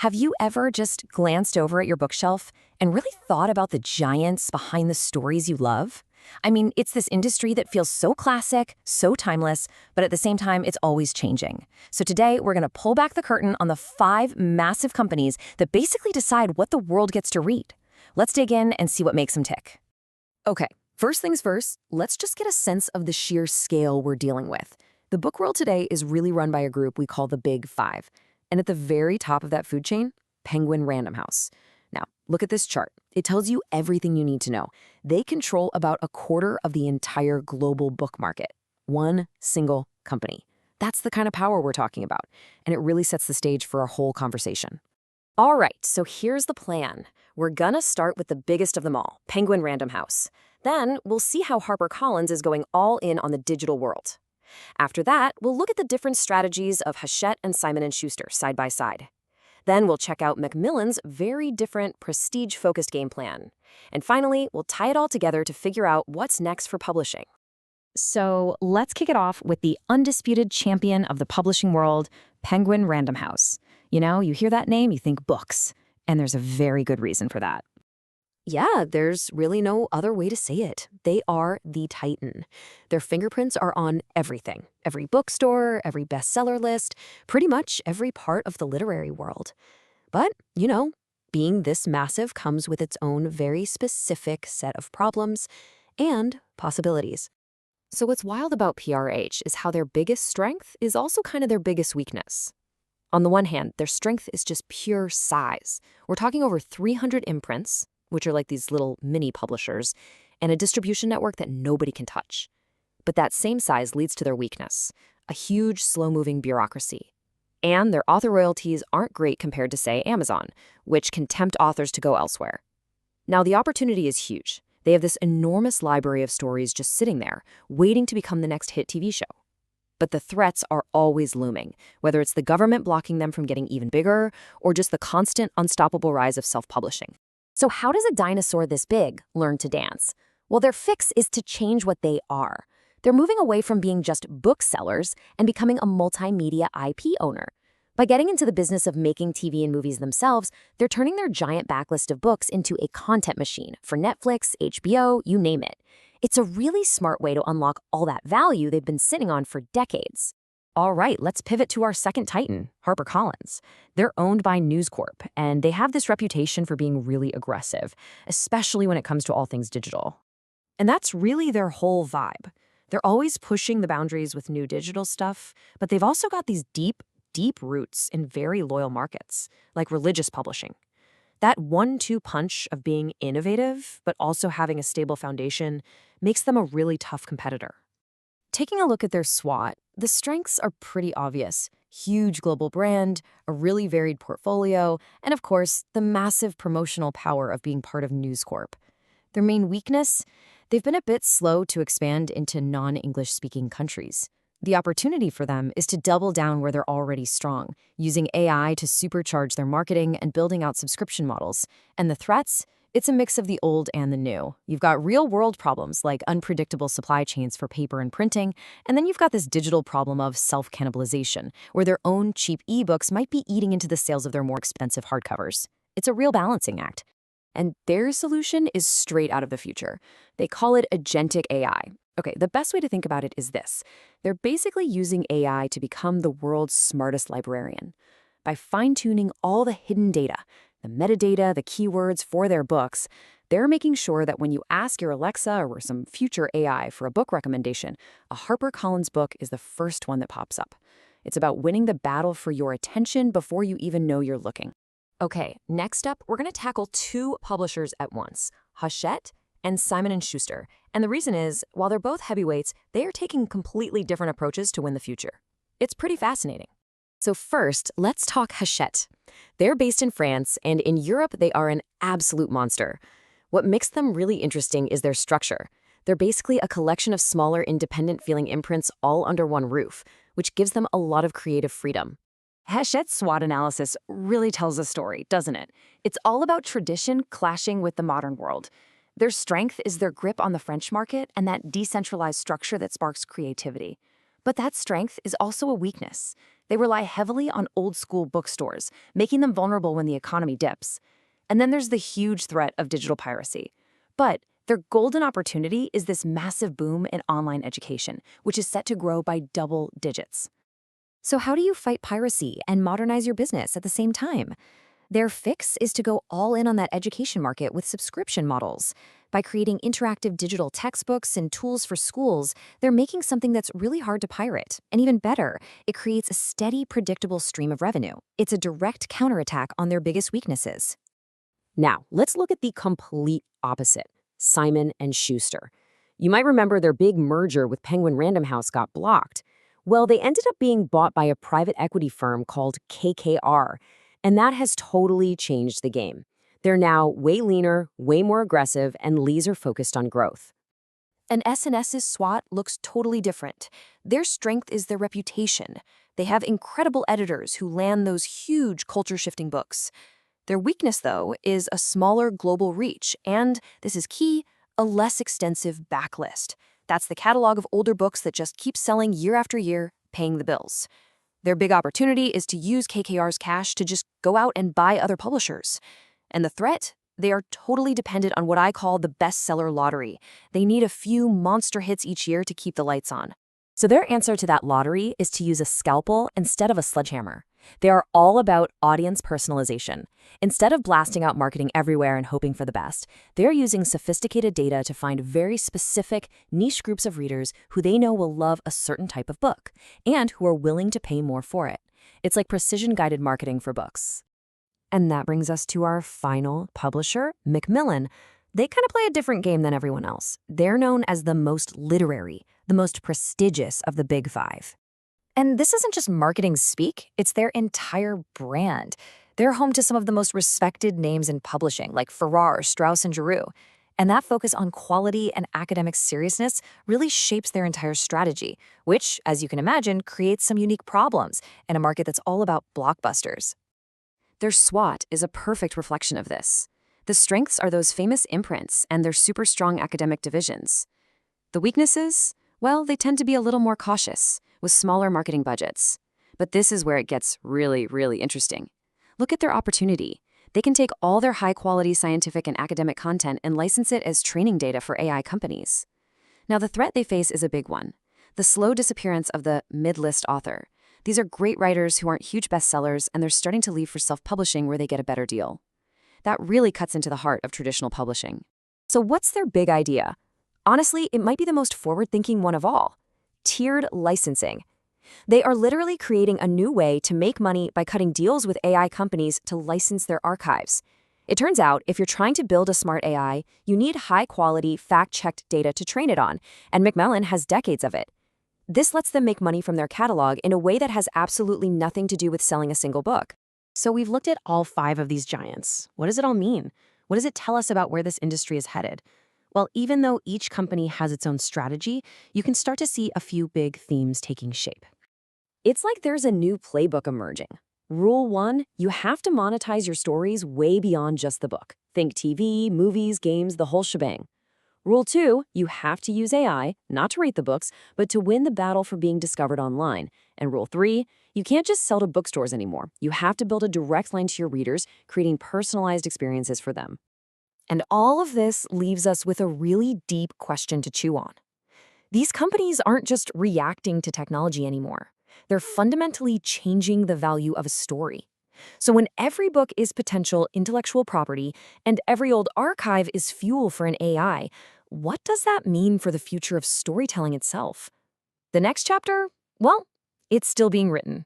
Have you ever just glanced over at your bookshelf and really thought about the giants behind the stories you love? I mean, it's this industry that feels so classic, so timeless, but at the same time, it's always changing. So today, we're going to pull back the curtain on the 5 massive companies that basically decide what the world gets to read. Let's dig in and see what makes them tick. Okay, first things first, let's just get a sense of the sheer scale we're dealing with. The book world today is really run by a group we call the Big Five. And at the very top of that food chain, Penguin Random House. Now, look at this chart. It tells you everything you need to know. They control about a quarter of the entire global book market. One single company. That's the kind of power we're talking about. And it really sets the stage for our whole conversation. All right, so here's the plan. We're gonna start with the biggest of them all, Penguin Random House. Then we'll see how HarperCollins is going all in on the digital world. After that, we'll look at the different strategies of Hachette and Simon & Schuster side by side. Then we'll check out Macmillan's very different prestige-focused game plan. And finally, we'll tie it all together to figure out what's next for publishing. So let's kick it off with the undisputed champion of the publishing world, Penguin Random House. You know, you hear that name, you think books. And there's a very good reason for that. Yeah, there's really no other way to say it. They are the titan. Their fingerprints are on everything. Every bookstore, every bestseller list, pretty much every part of the literary world. But, you know, being this massive comes with its own very specific set of problems and possibilities. So what's wild about PRH is how their biggest strength is also kind of their biggest weakness. On the one hand, their strength is just pure size. We're talking over 300 imprints, which are like these little mini publishers, and a distribution network that nobody can touch. But that same size leads to their weakness, a huge, slow-moving bureaucracy. And their author royalties aren't great compared to, say, Amazon, which can tempt authors to go elsewhere. Now, the opportunity is huge. They have this enormous library of stories just sitting there, waiting to become the next hit TV show. But the threats are always looming, whether it's the government blocking them from getting even bigger, or just the constant, unstoppable rise of self-publishing. So how does a dinosaur this big learn to dance? Well, their fix is to change what they are. They're moving away from being just booksellers and becoming a multimedia IP owner. By getting into the business of making TV and movies themselves, they're turning their giant backlist of books into a content machine for Netflix, HBO, you name it. It's a really smart way to unlock all that value they've been sitting on for decades. All right, let's pivot to our second titan, HarperCollins. They're owned by News Corp, and they have this reputation for being really aggressive, especially when it comes to all things digital. And that's really their whole vibe. They're always pushing the boundaries with new digital stuff, but they've also got these deep roots in very loyal markets, like religious publishing. That 1-2 punch of being innovative, but also having a stable foundation, makes them a really tough competitor. Taking a look at their SWOT, the strengths are pretty obvious. Huge global brand, a really varied portfolio, and of course, the massive promotional power of being part of News Corp. Their main weakness? They've been a bit slow to expand into non-English speaking countries. The opportunity for them is to double down where they're already strong, using AI to supercharge their marketing and building out subscription models. And the threats? It's a mix of the old and the new. You've got real-world problems like unpredictable supply chains for paper and printing, and then you've got this digital problem of self-cannibalization, where their own cheap ebooks might be eating into the sales of their more expensive hardcovers. It's a real balancing act. And their solution is straight out of the future. They call it agentic AI. Okay, the best way to think about it is this. They're basically using AI to become the world's smartest librarian. By fine-tuning all the hidden data, the metadata, the keywords for their books, they're making sure that when you ask your Alexa or some future AI for a book recommendation, a HarperCollins book is the first one that pops up. It's about winning the battle for your attention before you even know you're looking. Okay, next up, we're going to tackle 2 publishers at once, Hachette and Simon & Schuster. And the reason is, while they're both heavyweights, they are taking completely different approaches to win the future. It's pretty fascinating. So first, let's talk Hachette. They're based in France, and in Europe, they are an absolute monster. What makes them really interesting is their structure. They're basically a collection of smaller, independent-feeling imprints all under one roof, which gives them a lot of creative freedom. Hachette's SWOT analysis really tells a story, doesn't it? It's all about tradition clashing with the modern world. Their strength is their grip on the French market and that decentralized structure that sparks creativity. But that strength is also a weakness. They rely heavily on old-school bookstores, making them vulnerable when the economy dips. And then there's the huge threat of digital piracy. But their golden opportunity is this massive boom in online education, which is set to grow by double digits. So how do you fight piracy and modernize your business at the same time? Their fix is to go all in on that education market with subscription models. By creating interactive digital textbooks and tools for schools, they're making something that's really hard to pirate. And even better, it creates a steady, predictable stream of revenue. It's a direct counterattack on their biggest weaknesses. Now, let's look at the complete opposite, Simon & Schuster. You might remember their big merger with Penguin Random House got blocked. Well, they ended up being bought by a private equity firm called KKR, and that has totally changed the game. They're now way leaner, way more aggressive, and laser-focused on growth. And S&S's SWOT looks totally different. Their strength is their reputation. They have incredible editors who land those huge culture-shifting books. Their weakness, though, is a smaller global reach and, this is key, a less extensive backlist. That's the catalog of older books that just keep selling year after year, paying the bills. Their big opportunity is to use KKR's cash to just go out and buy other publishers. And the threat? They are totally dependent on what I call the bestseller lottery. They need a few monster hits each year to keep the lights on. So their answer to that lottery is to use a scalpel instead of a sledgehammer. They are all about audience personalization. Instead of blasting out marketing everywhere and hoping for the best, they're using sophisticated data to find very specific, niche groups of readers who they know will love a certain type of book and who are willing to pay more for it. It's like precision-guided marketing for books. And that brings us to our final publisher, Macmillan. They kind of play a different game than everyone else. They're known as the most literary, the most prestigious of the big five. And this isn't just marketing speak, it's their entire brand. They're home to some of the most respected names in publishing, like Farrar, Straus, and Giroux. And that focus on quality and academic seriousness really shapes their entire strategy, which, as you can imagine, creates some unique problems in a market that's all about blockbusters. Their SWOT is a perfect reflection of this. The strengths are those famous imprints and their super strong academic divisions. The weaknesses? Well, they tend to be a little more cautious, with smaller marketing budgets. But this is where it gets really, really interesting. Look at their opportunity. They can take all their high-quality scientific and academic content and license it as training data for AI companies. Now, the threat they face is a big one. The slow disappearance of the mid-list author. These are great writers who aren't huge bestsellers, and they're starting to leave for self-publishing where they get a better deal. That really cuts into the heart of traditional publishing. So what's their big idea? Honestly, it might be the most forward-thinking one of all. Tiered licensing. They are literally creating a new way to make money by cutting deals with AI companies to license their archives. It turns out, if you're trying to build a smart AI, you need high-quality, fact-checked data to train it on, and Macmillan has decades of it. This lets them make money from their catalog in a way that has absolutely nothing to do with selling a single book. So we've looked at all 5 of these giants. What does it all mean? What does it tell us about where this industry is headed? Well, even though each company has its own strategy, you can start to see a few big themes taking shape. It's like there's a new playbook emerging. Rule 1, you have to monetize your stories way beyond just the book. Think TV, movies, games, the whole shebang. Rule 2, you have to use AI, not to rate the books, but to win the battle for being discovered online. And Rule 3, you can't just sell to bookstores anymore. You have to build a direct line to your readers, creating personalized experiences for them. And all of this leaves us with a really deep question to chew on. These companies aren't just reacting to technology anymore. They're fundamentally changing the value of a story. So when every book is potential intellectual property and every old archive is fuel for an AI, what does that mean for the future of storytelling itself? The next chapter? Well, it's still being written.